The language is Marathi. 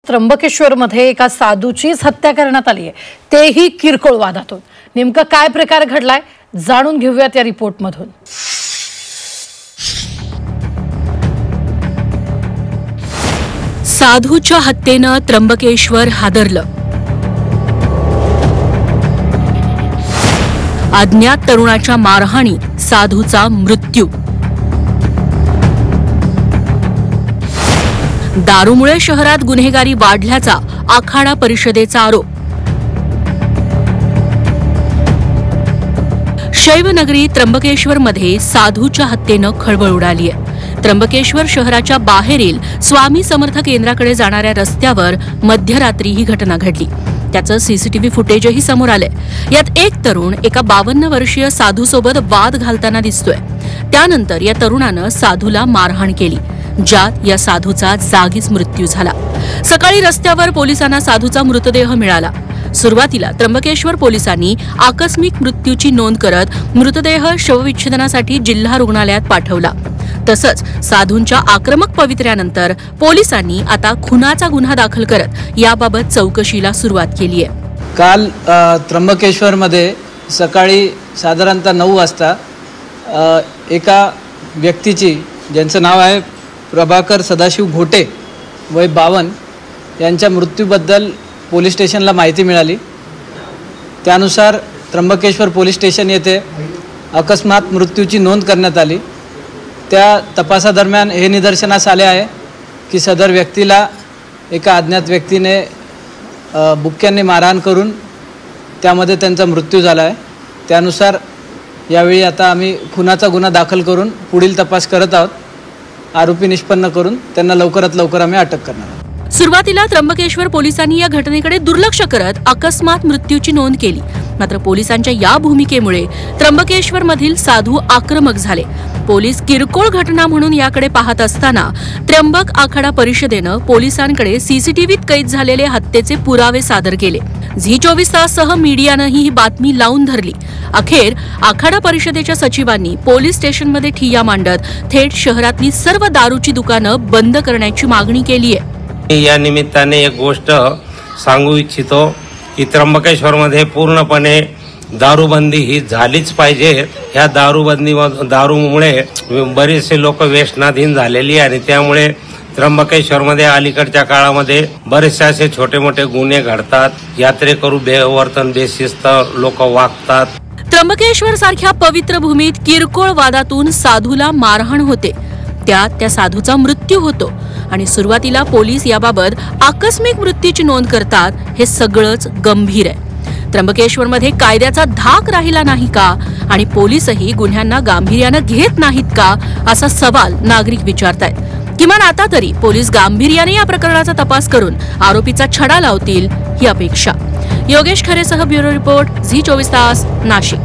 त्र्यंबकेश्वरमध्ये एका साधूचीच हत्या करण्यात आली आहे, तेही किरकोळ वादातून। नेमका काय प्रकार घडलाय जाणून घेऊयात या रिपोर्टमधून। साधूच्या हत्येनं त्र्यंबकेश्वर हादरलं। अज्ञात तरुणाच्या मारहाणी साधूचा मृत्यू। दारूमुळे शहरात गुन्हेगारी वाढल्याचा आखाडा परिषदेचा आरोप। शैवनगरी त्र्यंबकेश्वरमध्ये साधूच्या हत्येनं खळबळ उडाली आहे। त्र्यंबकेश्वर शहराच्या बाहेरील स्वामी समर्थ केंद्राकडे जाणाऱ्या रस्त्यावर मध्यरात्री ही घटना घडली। त्याचं सीसीटीव्ही फुटेजही समोर आलंय। यात एक तरुण एका 52 वर्षीय साधूसोबत वाद घालताना दिसतोय। त्यानंतर या तरुणानं साधूला मारहाण केली, ज्यात या साधूचा जागीच मृत्यू झाला। सकाळी रस्त्यावर पोलिसांना साधूचा मृतदेह मिळाला। सुरुवातीला त्र्यंबकेश्वर पोलिसांनी आकस्मिक मृत्यूची नोंद करत मृतदेह शवविच्छेदनासाठी जिल्हा रुग्णालयात पाठवला। तसंच साधूंच्या आक्रमक पवित्र्यानंतर पोलिसांनी आता खुनाचा गुन्हा दाखल करत याबाबत चौकशीला सुरुवात केली आहे। काल त्र्यंबकेश्वरमध्ये सकाळी साधारणतः 9 वाजता एका व्यक्तीची, ज्यांचं नाव आहे प्रभाकर सदाशिव घोटे, वय 52, यांच्या मृत्यूबद्दल पोलीस स्टेशनला माहिती मिळाली। त्यानुसार त्र्यंबकेश्वर पोलीस स्टेशन येथे अकस्मात मृत्यूची नोंद करण्यात आली। त्या तपासादरम्यान हे निदर्शनास आले आहे की सदर व्यक्तीला एका अज्ञात व्यक्तीने बुक्क्यांनी मारहाण करून त्यामध्ये त्यांचा मृत्यू झाला आहे। त्यानुसार यावेळी आता आम्ही खुनाचा गुन्हा दाखल करून पुढील तपास करत आहोत। आरोपी निष्पन्न करून त्यांना लवकरात लवकर आम्ही अटक करणार आहोत। सुरुवातीला त्र्यंबकेश्वर पोलिसांनी या घटनेकडे दुर्लक्ष करत अकस्मात मृत्यूची नोंद केली। मात्र पोलिसांच्या या भूमिकेमुळे त्र्यंबकेश्वरमधील साधू आक्रमक झाले। पोलीस किरकोळ घटना म्हणून याकडे पाहत असताना त्र्यंबक आखाडा परिषदेनं पोलिसांकडे सीसीटीव्हीत कैद झालेले हत्येचे पुरावे सादर केले। झी 24 ताससह मीडियानंही ही बातमी लावून धरली। अखेर आखाडा परिषदेच्या सचिवांनी पोलीस स्टेशनमध्ये ठिय्या मांडत थेट शहरातली सर्व दारूची दुकानं बंद करण्याची मागणी केली आहे। या निमित्ताने एक गोष्ट सांगू इच्छितो की त्र्यंबकेश्वरमध्ये पूर्णपणे दारूबंदी ही झालीच पाहिजे। ह्या दारूमुळे बरेचसे लोक व्यसनाधीन झालेली आणि त्यामुळे त्र्यंबकेश्वरमध्ये अलीकडच्या काळामध्ये बरेचसे असे छोटे मोठे गुन्हे घडतात। यात्रेकरू बेवर्तन बेशिस्त लोक वागतात। त्र्यंबकेश्वर सारख्या पवित्र भूमीत किरकोळ वादातून साधूला मारहाण होते, त्यात त्या साधूचा मृत्यू होतो आणि सुरुवातीला पोलीस याबाबत आकस्मिक मृत्यूची नोंद करतात। हे सगळंच गंभीर आहे। त्र्यंबकेश्वरमध्ये कायद्याचा धाक राहिला नाही का आणि पोलीसही गुन्ह्यांना गांभीर्यानं घेत नाहीत का, असा सवाल नागरिक विचारतायत। किमान आता तरी पोलीस गांभीर्याने या प्रकरणाचा तपास करून आरोपीचा छडा लावतील ही अपेक्षा। योगेश खरेसह ब्युरो रिपोर्ट, झी 24 तास, नाशिक।